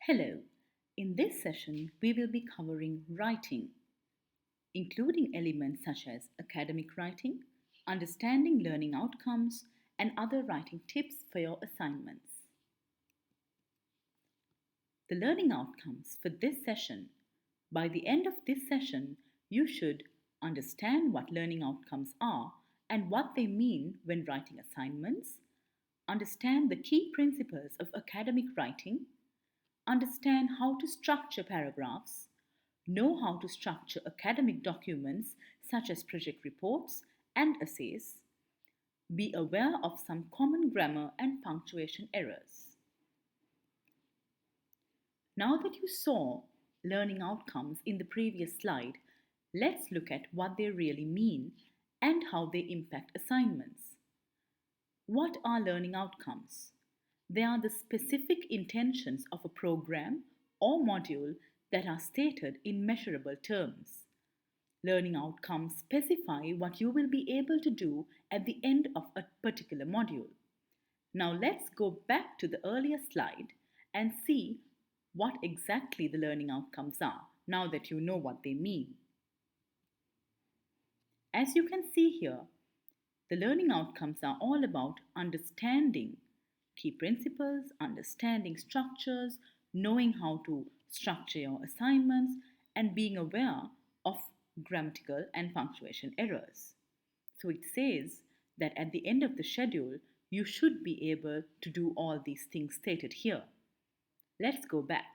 Hello, in this session we will be covering writing, including elements such as academic writing, understanding learning outcomes, and other writing tips for your assignments. The learning outcomes for this session. By the end of this session, you should understand what learning outcomes are and what they mean when writing assignments, understand the key principles of academic writing, understand how to structure paragraphs, know how to structure academic documents such as project reports and essays, be aware of some common grammar and punctuation errors. Now that you saw learning outcomes in the previous slide, let's look at what they really mean and how they impact assignments. What are learning outcomes? They are the specific intentions of a program or module that are stated in measurable terms. Learning outcomes specify what you will be able to do at the end of a particular module. Now let's go back to the earlier slide and see what exactly the learning outcomes are, now that you know what they mean. As you can see here, the learning outcomes are all about understanding key principles, understanding structures, knowing how to structure your assignments, and being aware of grammatical and punctuation errors. So it says that at the end of the schedule, you should be able to do all these things stated here. Let's go back.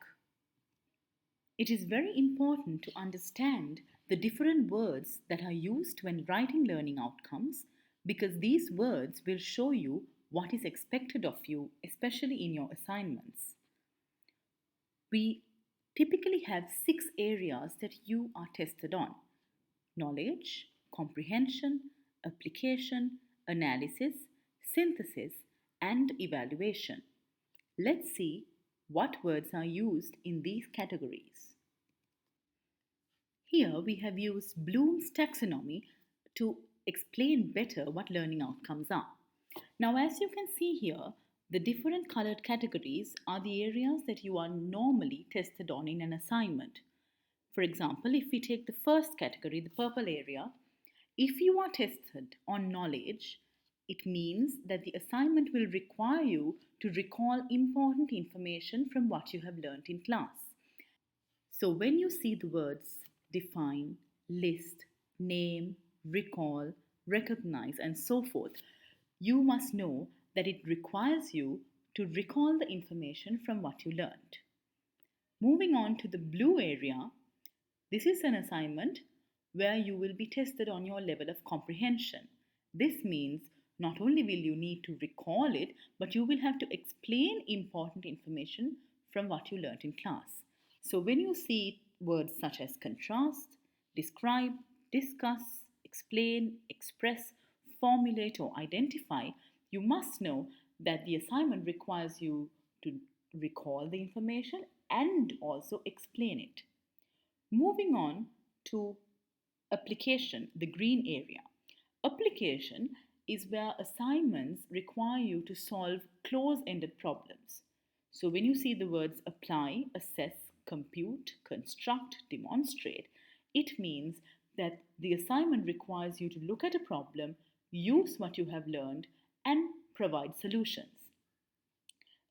It is very important to understand the different words that are used when writing learning outcomes, because these words will show you what is expected of you, especially in your assignments. We typically have 6 areas that you are tested on: knowledge, comprehension, application, analysis, synthesis, and evaluation. Let's see what words are used in these categories. Here we have used Bloom's taxonomy to explain better what learning outcomes are. Now, as you can see here, the different colored categories are the areas that you are normally tested on in an assignment. For example, if we take the first category, the purple area, if you are tested on knowledge, it means that the assignment will require you to recall important information from what you have learnt in class. So when you see the words define, list, name, recall, recognize, and so forth, you must know that it requires you to recall the information from what you learned. Moving on to the blue area, this is an assignment where you will be tested on your level of comprehension. This means not only will you need to recall it, but you will have to explain important information from what you learnt in class. So when you see words such as contrast, describe, discuss, explain, express, formulate, or identify, you must know that the assignment requires you to recall the information and also explain it. Moving on to application, the green area. Application is where assignments require you to solve close-ended problems. So when you see the words apply, assess, compute, construct, demonstrate, it means that the assignment requires you to look at a problem, use what you have learned, and provide solutions.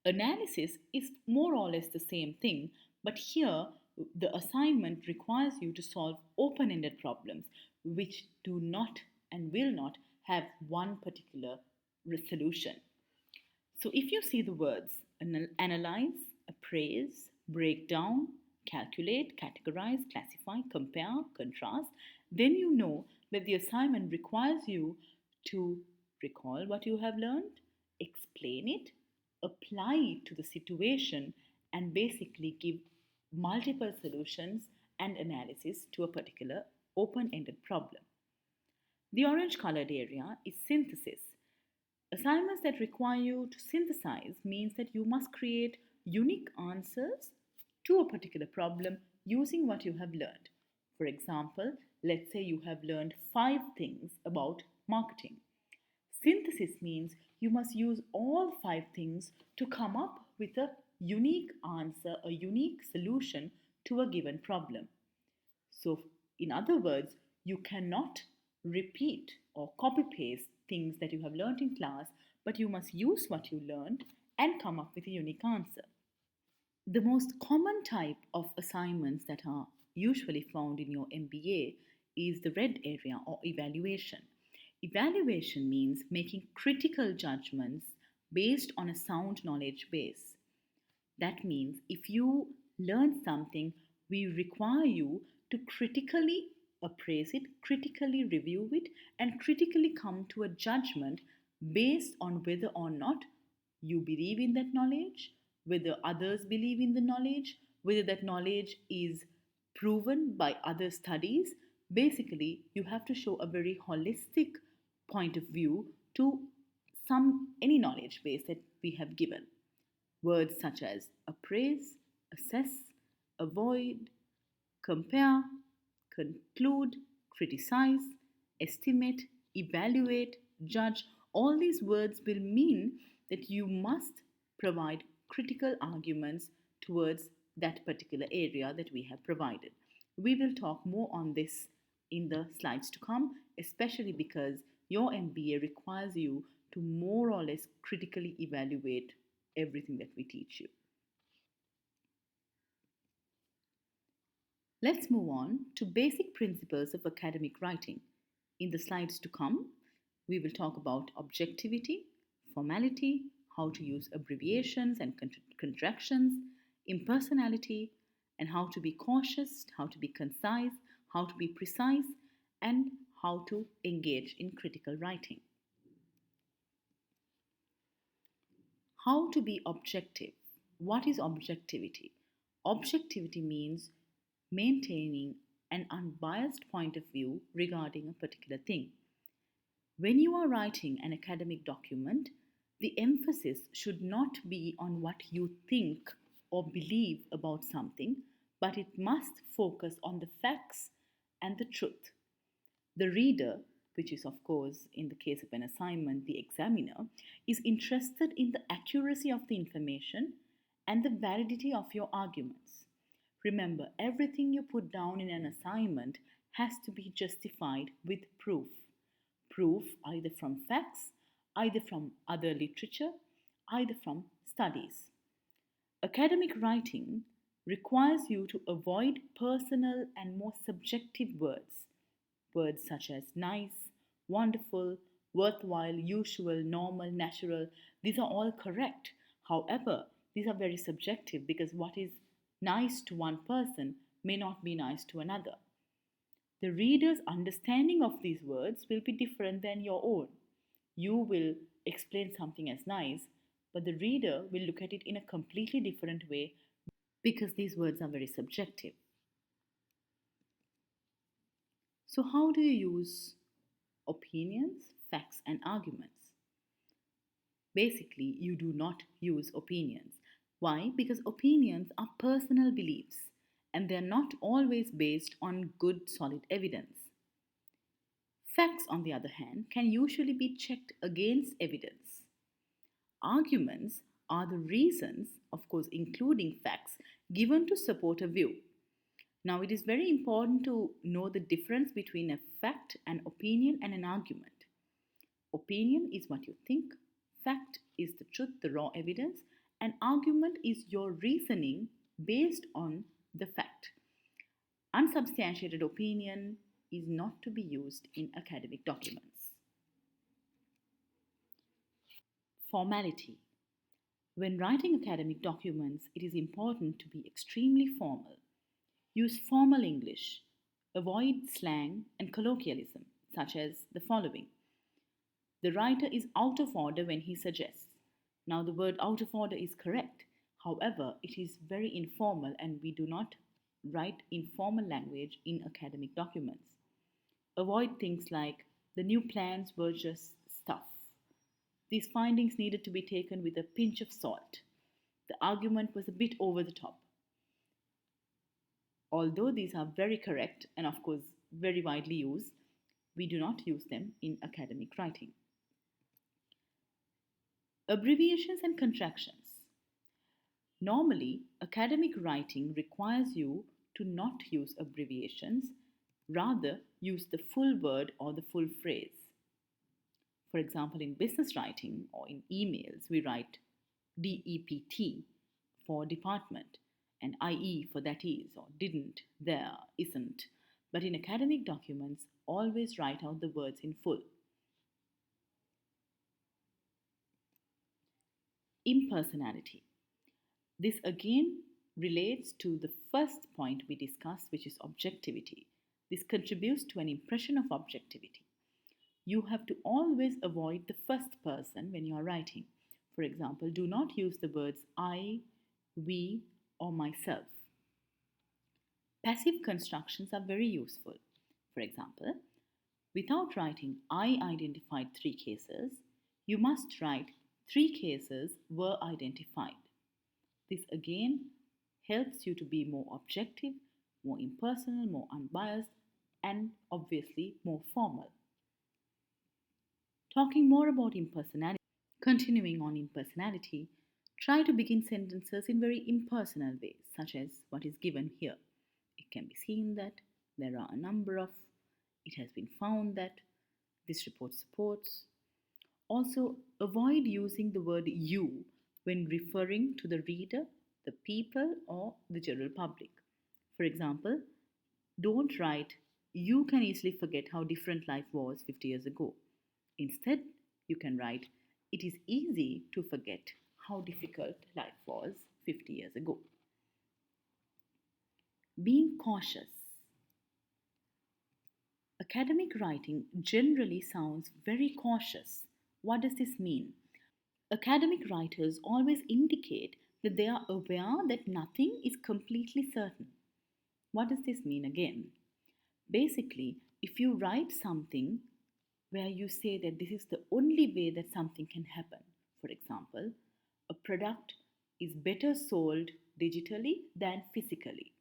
Analysis is more or less the same thing, but here the assignment requires you to solve open-ended problems which do not and will not have one particular solution. So if you see the words analyze, appraise, break down, calculate, categorize, classify, compare, contrast, then you know that the assignment requires you to recall what you have learned, explain it, apply it to the situation, and basically give multiple solutions and analysis to a particular open-ended problem. The orange colored area is synthesis. Assignments that require you to synthesize means that you must create unique answers to a particular problem using what you have learned. For example, let's say you have learned 5 things about marketing. Synthesis means you must use all 5 things to come up with a unique answer, a unique solution to a given problem. So, in other words, you cannot repeat or copy paste things that you have learned in class, but you must use what you learned and come up with a unique answer. The most common type of assignments that are usually found in your MBA is the red area or evaluation. Evaluation means making critical judgments based on a sound knowledge base. That means if you learn something, we require you to critically appraise it, critically review it, and critically come to a judgment based on whether or not you believe in that knowledge, whether others believe in the knowledge, whether that knowledge is proven by other studies. Basically, you have to show a very holistic point of view to some any knowledge base that we have given. Words such as appraise, assess, avoid, compare, conclude, criticize, estimate, evaluate, judge, all these words will mean that you must provide critical arguments towards that particular area that we have provided. We will talk more on this in the slides to come, especially because your MBA requires you to more or less critically evaluate everything that we teach you. Let's move on to basic principles of academic writing. In the slides to come, we will talk about objectivity, formality, how to use abbreviations and contractions, impersonality, and how to be cautious, how to be concise, how to be precise, and how to engage in critical writing. How to be objective. What is objectivity? Objectivity means maintaining an unbiased point of view regarding a particular thing. When you are writing an academic document, the emphasis should not be on what you think or believe about something, but it must focus on the facts and the truth. The reader, which is of course in the case of an assignment the examiner, is interested in the accuracy of the information and the validity of your arguments. Remember, everything you put down in an assignment has to be justified with proof. Proof either from facts, either from other literature, either from studies. Academic writing requires you to avoid personal and more subjective words. Words such as nice, wonderful, worthwhile, usual, normal, natural, these are all correct. However, these are very subjective because what is nice to one person may not be nice to another. The reader's understanding of these words will be different than your own. You will explain something as nice, but the reader will look at it in a completely different way because these words are very subjective. So, how do you use opinions, facts, and arguments? Basically, you do not use opinions. Why? Because opinions are personal beliefs and they are not always based on good, solid evidence. Facts, on the other hand, can usually be checked against evidence. Arguments are the reasons, of course, including facts, given to support a view. Now, it is very important to know the difference between a fact, an opinion, and an argument. Opinion is what you think, fact is the truth, the raw evidence, and argument is your reasoning based on the fact. Unsubstantiated opinion is not to be used in academic documents. Formality. When writing academic documents, it is important to be extremely formal. Use formal English. Avoid slang and colloquialism, such as the following. The writer is out of order when he suggests. Now, the word out of order is correct. However, it is very informal and we do not write informal language in academic documents. Avoid things like the new plans were just stuff. These findings needed to be taken with a pinch of salt. The argument was a bit over the top. Although these are very correct and of course very widely used, we do not use them in academic writing. Abbreviations and contractions. Normally, academic writing requires you to not use abbreviations, rather, use the full word or the full phrase. For example, in business writing or in emails, we write DEPT for department and IE for that is or didn't, there, isn't. But in academic documents, always write out the words in full. Impersonality. This again relates to the first point we discussed, which is objectivity. This contributes to an impression of objectivity. You have to always avoid the first person when you are writing. For example, do not use the words I, we, or myself. Passive constructions are very useful. For example, without writing I identified three cases, you must write three cases were identified. This again helps you to be more objective, more impersonal, more unbiased, and obviously more formal. Talking more about impersonality, continuing on impersonality, try to begin sentences in very impersonal ways, such as what is given here. It can be seen that, there are a number of, it has been found that, this report supports. Also, avoid using the word you when referring to the reader, the people, or the general public. For example, don't write, you can easily forget how different life was 50 years ago. Instead, you can write, it is easy to forget how difficult life was 50 years ago. Being cautious. Academic writing generally sounds very cautious. What does this mean? Academic writers always indicate that they are aware that nothing is completely certain. What does this mean again? Basically, if you write something where you say that this is the only way that something can happen, for example, a product is better sold digitally than physically.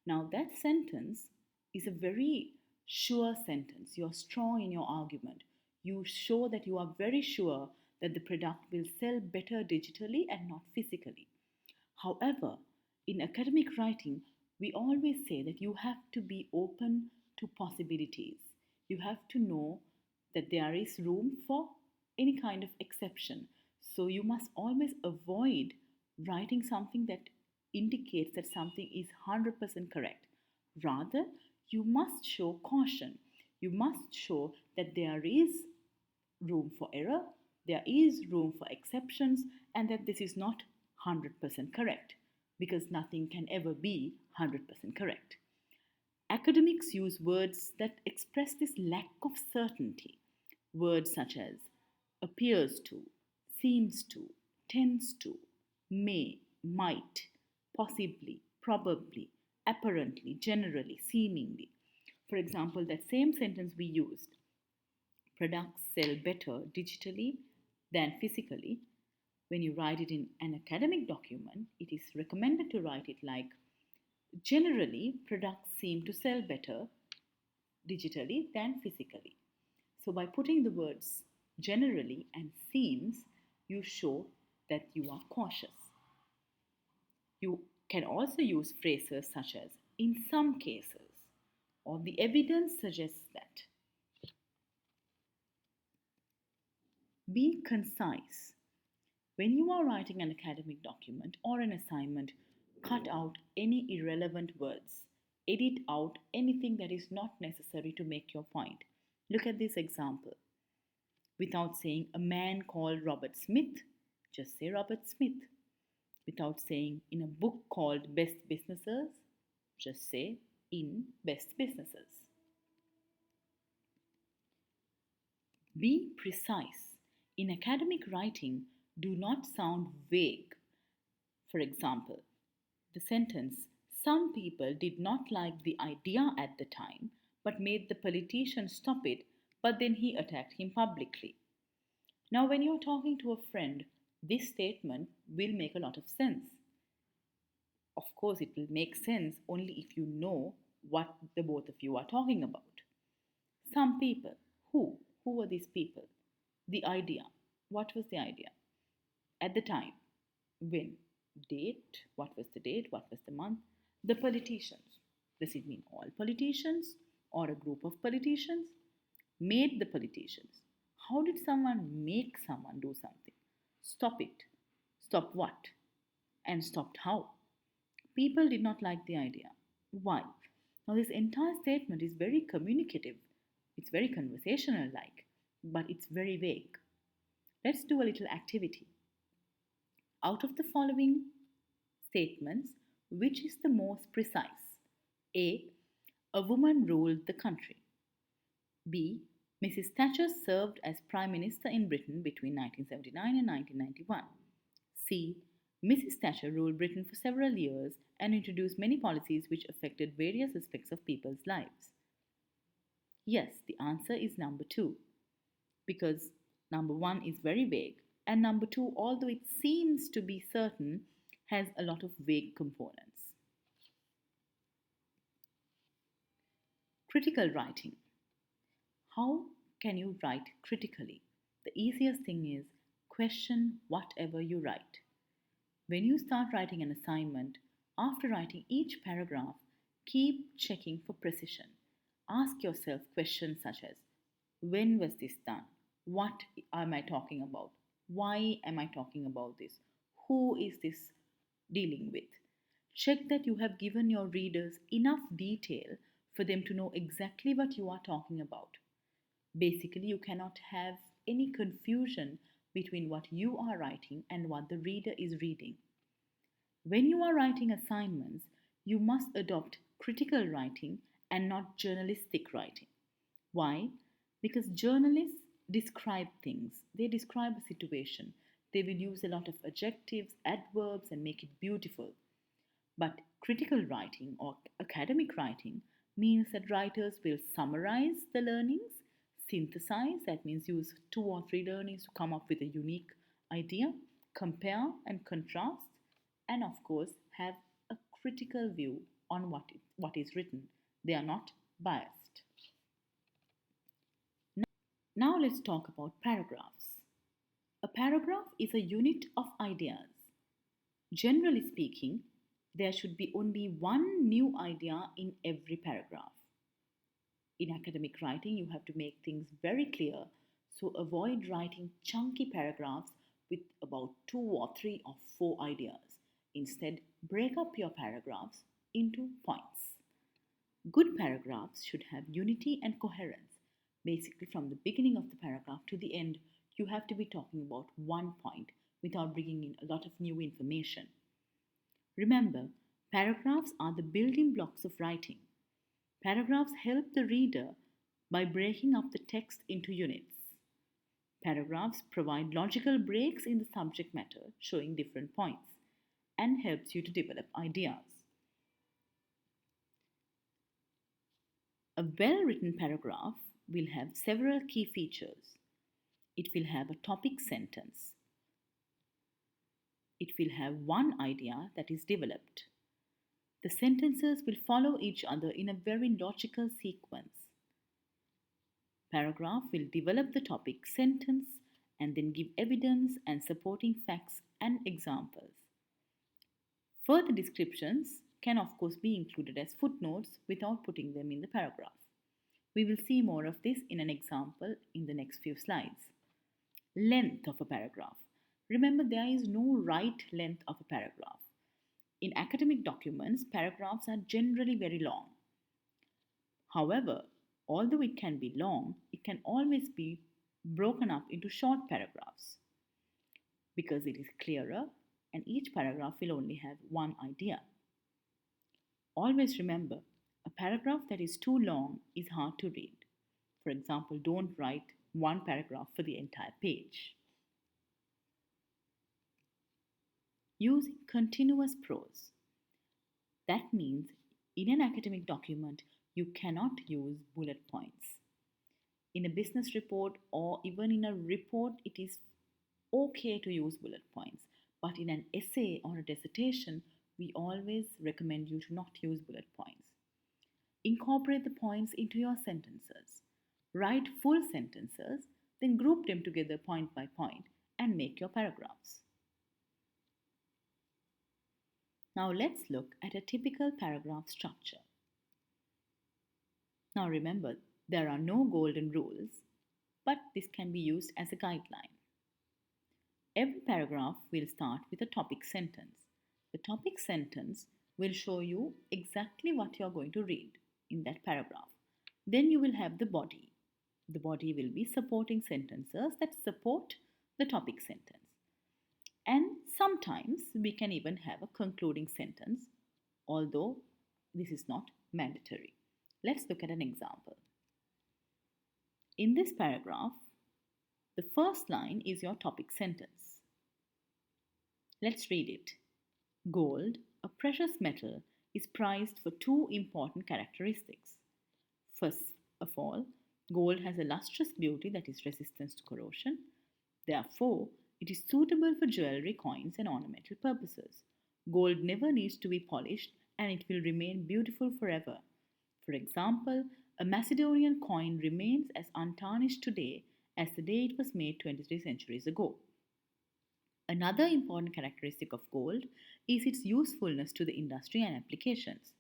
Now, that sentence is a very sure sentence. You're strong in your argument. You show that you are very sure that the product will sell better digitally and not physically. However, in academic writing, we always say that you have to be open to possibilities. You have to know that there is room for any kind of exception. So you must always avoid writing something that indicates that something is 100% correct. Rather, you must show caution. You must show that there is room for error, there is room for exceptions, and that this is not 100% correct, because nothing can ever be 100% correct. Academics use words that express this lack of certainty. Words such as appears to, seems to, tends to, may, might, possibly, probably, apparently, generally, seemingly. For example, that same sentence we used, products sell better digitally than physically. When you write it in an academic document, it is recommended to write it like, generally, products seem to sell better digitally than physically. So, by putting the words generally and seems, you show that you are cautious. You can also use phrases such as in some cases or the evidence suggests that. Be concise. When you are writing an academic document or an assignment, cut out any irrelevant words. Edit out anything that is not necessary to make your point. Look at this example. Without saying a man called Robert Smith, just say Robert Smith. Without saying in a book called Best Businesses, just say in Best Businesses. Be precise. In academic writing, do not sound vague. For example, the sentence, some people did not like the idea at the time, but made the politician stop it, but then he attacked him publicly. Now, when you're talking to a friend, this statement will make a lot of sense. Of course, it will make sense only if you know what the both of you are talking about. Some people. Who? Who were these people? The idea. What was the idea? At the time. When? Date, what was the date, what was the month? The politicians. Does it mean all politicians or a group of politicians? Made the politicians. How did someone make someone do something? Stop it. Stop what? And stopped how? People did not like the idea. Why? Now, this entire statement is very communicative. It's very conversational like, but it's very vague. Let's do a little activity. Out of the following statements, which is the most precise? A. A woman ruled the country. B. Mrs. Thatcher served as Prime Minister in Britain between 1979 and 1991. C. Mrs. Thatcher ruled Britain for several years and introduced many policies which affected various aspects of people's lives. Yes, the answer is number 2, because number 1 is very vague, and number 2, although it seems to be certain, has a lot of vague components. Critical writing. How can you write critically? The easiest thing is question whatever you write. When you start writing an assignment, after writing each paragraph, keep checking for precision. Ask yourself questions such as, when was this done? What am I talking about? Why am I talking about this? Who is this dealing with? Check that you have given your readers enough detail for them to know exactly what you are talking about. Basically, you cannot have any confusion between what you are writing and what the reader is reading. When you are writing assignments, you must adopt critical writing and not journalistic writing. Why? Because journalists describe things, they describe a situation. They will use a lot of adjectives, adverbs, and make it beautiful. But critical writing or academic writing means that writers will summarize the learnings, synthesize, that means use 2 or 3 learnings to come up with a unique idea, compare and contrast, and of course have a critical view on what is written. They are not biased. Now let's talk about paragraphs. A paragraph is a unit of ideas. Generally speaking, there should be only one new idea in every paragraph. In academic writing, you have to make things very clear, so avoid writing chunky paragraphs with about 2 or 3 or 4 ideas. Instead, break up your paragraphs into points. Good paragraphs should have unity and coherence. Basically, from the beginning of the paragraph to the end, you have to be talking about one point without bringing in a lot of new information. Remember, paragraphs are the building blocks of writing. Paragraphs help the reader by breaking up the text into units. Paragraphs provide logical breaks in the subject matter, showing different points, and helps you to develop ideas. A well-written paragraph will have several key features. It will have a topic sentence. It will have one idea that is developed. The sentences will follow each other in a very logical sequence. Paragraph will develop the topic sentence and then give evidence and supporting facts and examples. Further descriptions can of course be included as footnotes without putting them in the paragraph. We will see more of this in an example in the next few slides. Length of a paragraph. Remember, there is no right length of a paragraph. In academic documents, paragraphs are generally very long. However, although it can be long, it can always be broken up into short paragraphs because it is clearer and each paragraph will only have one idea. Always remember, a paragraph that is too long is hard to read. For example, don't write one paragraph for the entire page. Using continuous prose. That means in an academic document, you cannot use bullet points. In a business report or even in a report, it is okay to use bullet points. But in an essay or a dissertation, we always recommend you to not use bullet points. Incorporate the points into your sentences. Write full sentences, then group them together point by point and make your paragraphs. Now let's look at a typical paragraph structure. Now remember, there are no golden rules, but this can be used as a guideline. Every paragraph will start with a topic sentence. The topic sentence will show you exactly what you are going to read in that paragraph. Then you will have the body. The body will be supporting sentences that support the topic sentence. And sometimes we can even have a concluding sentence, although this is not mandatory. Let's look at an example. In this paragraph, the first line is your topic sentence. Let's read it. Gold, a precious metal, is prized for two important characteristics. First of all, gold has a lustrous beauty that is resistant to corrosion. Therefore, it is suitable for jewelry, coins, and ornamental purposes. Gold never needs to be polished and it will remain beautiful forever. For example, a Macedonian coin remains as untarnished today as the day it was made 23 centuries ago. Another important characteristic of gold is its usefulness to the industry and applications.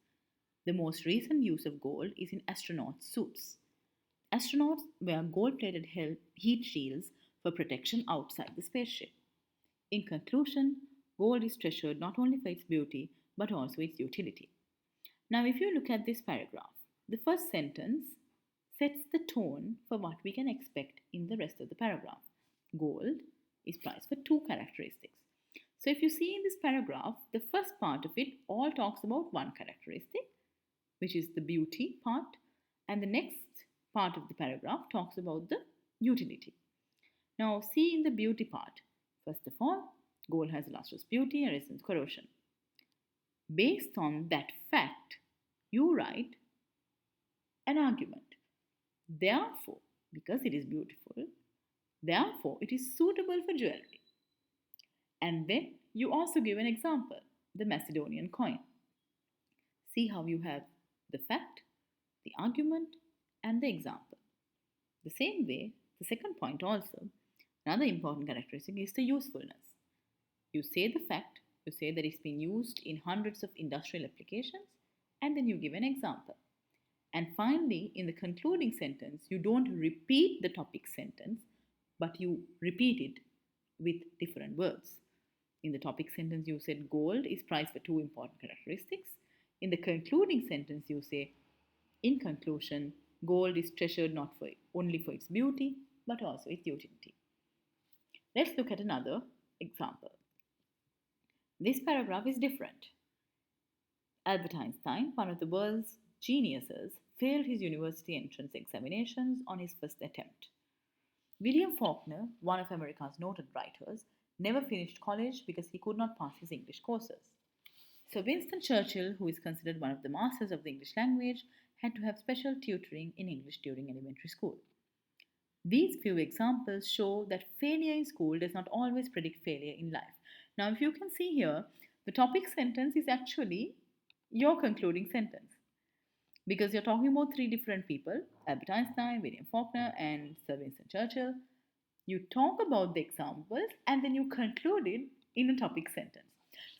The most recent use of gold is in astronaut suits. Astronauts wear gold-plated heat shields for protection outside the spaceship. In conclusion, gold is treasured not only for its beauty but also its utility. Now, if you look at this paragraph, the first sentence sets the tone for what we can expect in the rest of the paragraph. Gold is prized for two characteristics. So if you see in this paragraph, the first part of it all talks about one characteristic, which is the beauty part, and the next part of the paragraph talks about the utility. Now see in the beauty part, first of all, gold has lustrous beauty and resistance to corrosion. Based on that fact, you write an argument. Therefore, because it is beautiful, therefore it is suitable for jewelry. And then you also give an example, the Macedonian coin. See how you have the fact, the argument, and the example. The same way, the second point also, another important characteristic is the usefulness. You say the fact, you say that it's been used in hundreds of industrial applications, and then you give an example. And finally, in the concluding sentence, you don't repeat the topic sentence, but you repeat it with different words. In the topic sentence, you said gold is prized for two important characteristics. In the concluding sentence, you say, in conclusion, gold is treasured not only for its beauty, but also its utility. Let's look at another example. This paragraph is different. Albert Einstein, one of the world's geniuses, failed his university entrance examinations on his first attempt. William Faulkner, one of America's noted writers, never finished college because he could not pass his English courses. So Winston Churchill, who is considered one of the masters of the English language, had to have special tutoring in English during elementary school. These few examples show that failure in school does not always predict failure in life. Now, if you can see here, the topic sentence is actually your concluding sentence. Because you're talking about three different people, Albert Einstein, William Faulkner, and Sir Winston Churchill. You talk about the examples and then you conclude it in a topic sentence.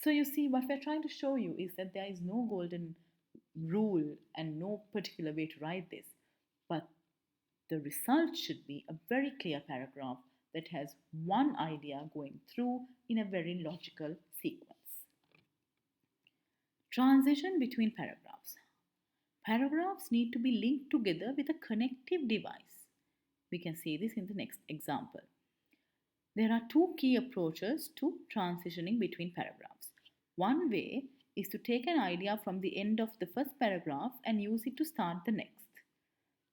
So you see, what we're trying to show you is that there is no golden rule and no particular way to write this. But the result should be a very clear paragraph that has one idea going through in a very logical sequence. Transition between paragraphs. Paragraphs need to be linked together with a connective device. We can see this in the next example. There are two key approaches to transitioning between paragraphs. One way is to take an idea from the end of the first paragraph and use it to start the next.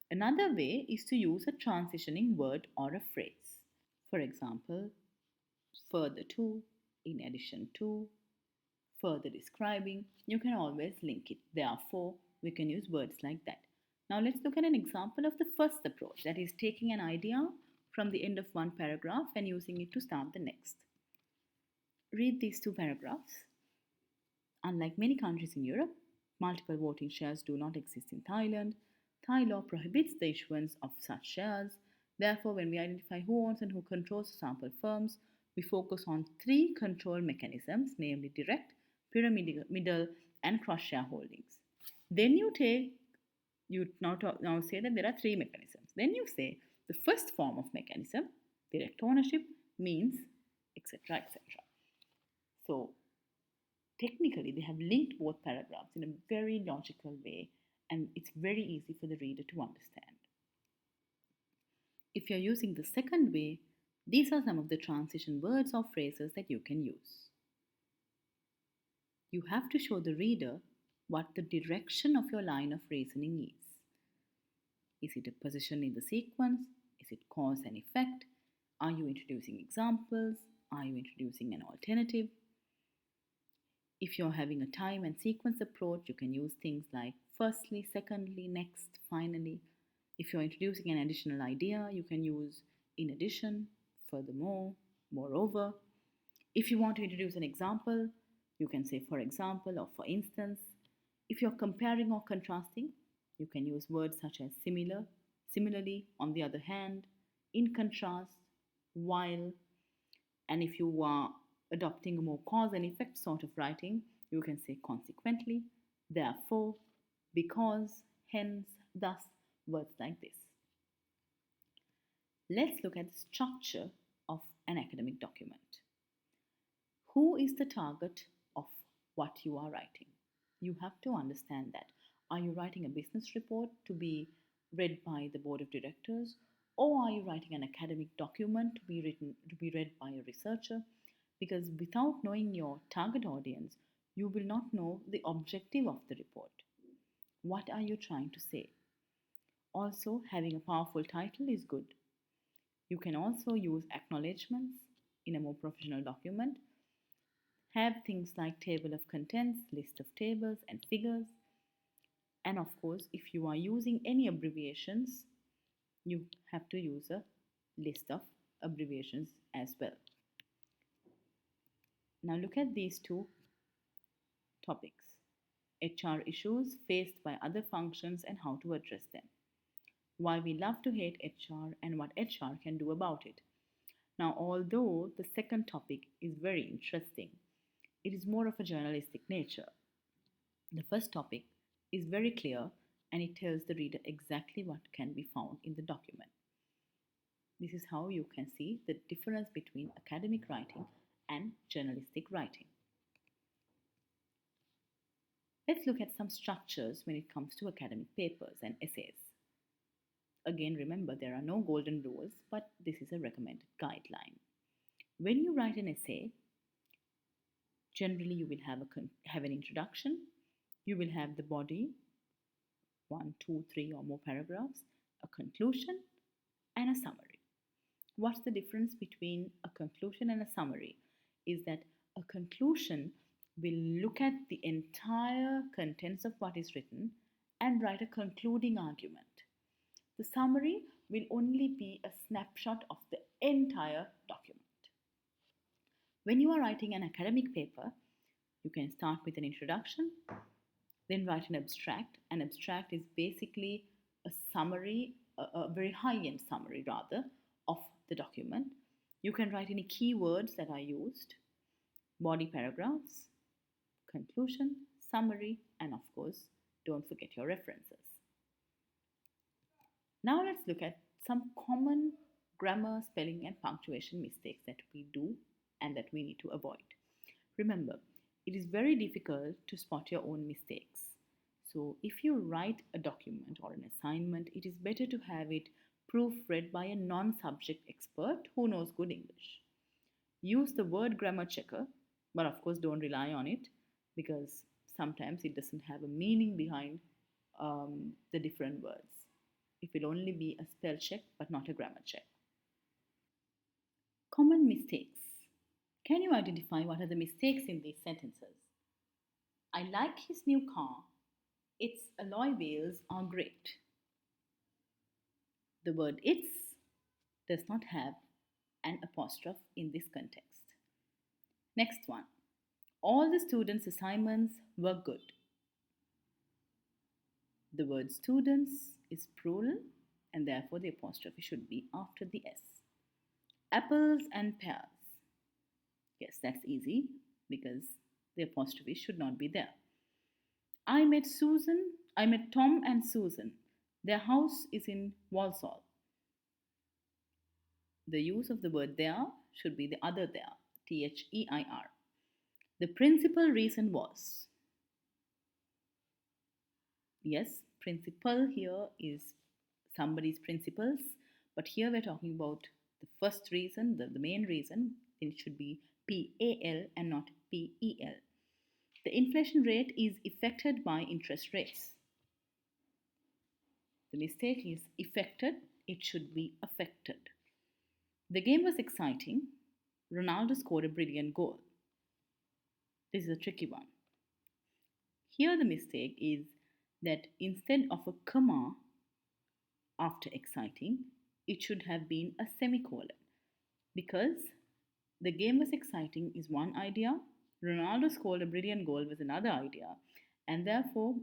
Another way is to use a transitioning word or a phrase. For example, further to, in addition to, further describing. You can always link it. Therefore, we can use words like that. Now let's look at an example of the first approach, that is taking an idea from the end of one paragraph and using it to start the next. Read these two paragraphs. Unlike many countries in Europe, multiple voting shares do not exist in Thailand. Thai law prohibits the issuance of such shares. Therefore, when we identify who owns and who controls the sample firms, we focus on three control mechanisms, namely direct, pyramidal, middle, and cross shareholdings. Then you now say that there are three mechanisms. Then you say the first form of mechanism, direct ownership, means etc. etc. So technically, they have linked both paragraphs in a very logical way, and it's very easy for the reader to understand. If you're using the second way, these are some of the transition words or phrases that you can use. You have to show the reader what the direction of your line of reasoning is. Is it a position in the sequence? Is it cause and effect? Are you introducing examples? Are you introducing an alternative? If you're having a time and sequence approach, you can use things like firstly, secondly, next, finally. If you're introducing an additional idea, you can use in addition, furthermore, moreover. If you want to introduce an example, you can say for example or for instance. If you're comparing or contrasting, you can use words such as similar, similarly, on the other hand, in contrast, while. And if you are adopting a more cause and effect sort of writing, you can say consequently, therefore, because, hence, thus, words like this. Let's look at the structure of an academic document. Who is the target of what you are writing? You have to understand that. Are you writing a business report to be read by the board of directors, or are you writing an academic document to be read by a researcher? Because without knowing your target audience, you will not know the objective of the report. What are you trying to say? Also, having a powerful title is good. You can also use acknowledgements in a more professional document. Have things like table of contents, list of tables and figures. And of course, if you are using any abbreviations, you have to use a list of abbreviations as well. Now look at these two topics: HR issues faced by other functions and how to address them. Why we love to hate HR and what HR can do about it. Now, although the second topic is very interesting, it is more of a journalistic nature. The first topic is very clear and it tells the reader exactly what can be found in the document. This is how you can see the difference between academic writing and journalistic writing. Let's look at some structures when it comes to academic papers and essays. Again, remember there are no golden rules, but this is a recommended guideline. When you write an essay, generally you will have an introduction, you will have the body, 1, 2, 3 or more paragraphs, a conclusion, and a summary. What's the difference between a conclusion and a summary? Is that a conclusion will look at the entire contents of what is written and write a concluding argument. The summary will only be a snapshot of the entire document. When you are writing an academic paper, you can start with an introduction, then write an abstract. An abstract is basically a summary, a very high-end summary rather, of the document. You can write any keywords that are used, body paragraphs, conclusion, summary, and of course, don't forget your references. Now let's look at some common grammar, spelling, and punctuation mistakes that we do and that we need to avoid. Remember, it is very difficult to spot your own mistakes. So if you write a document or an assignment, it is better to have it proofread by a non-subject expert who knows good English. Use the word grammar checker, but of course don't rely on it because sometimes it doesn't have a meaning behind the different words. It will only be a spell check but not a grammar check. Common mistakes. Can you identify what are the mistakes in these sentences? I like his new car. Its alloy wheels are great. The word its does not have an apostrophe in this context. Next one. All the students' assignments were good. The word students is plural and therefore the apostrophe should be after the S. Apples and pears. Yes, that's easy because The apostrophe should not be there. I met Tom and Susan. Their house is in Walsall. The use of the word there should be the other there, Their. The principal reason was. Yes, principal here is somebody's principles, but here we're talking about the first reason, the main reason. It should be PAL and not PEL. The inflation rate is affected by interest rates. The mistake is affected, it should be affected. The game was exciting. Ronaldo scored a brilliant goal. This is a tricky one. Here, the mistake is that instead of a comma after exciting, it should have been a semicolon because the game was exciting is one idea, Ronaldo scored a brilliant goal was another idea, and therefore,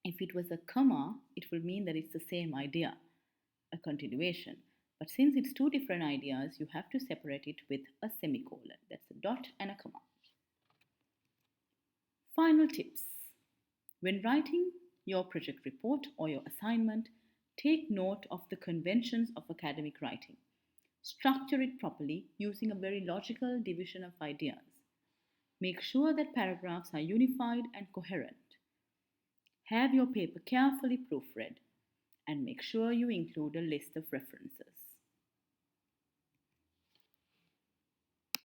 if it was a comma, it will mean that it's the same idea, a continuation. But since it's two different ideas, you have to separate it with a semicolon. That's a dot and a comma. Final tips. When writing your project report or your assignment, take note of the conventions of academic writing. Structure it properly using a very logical division of ideas. Make sure that paragraphs are unified and coherent. Have your paper carefully proofread and make sure you include a list of references.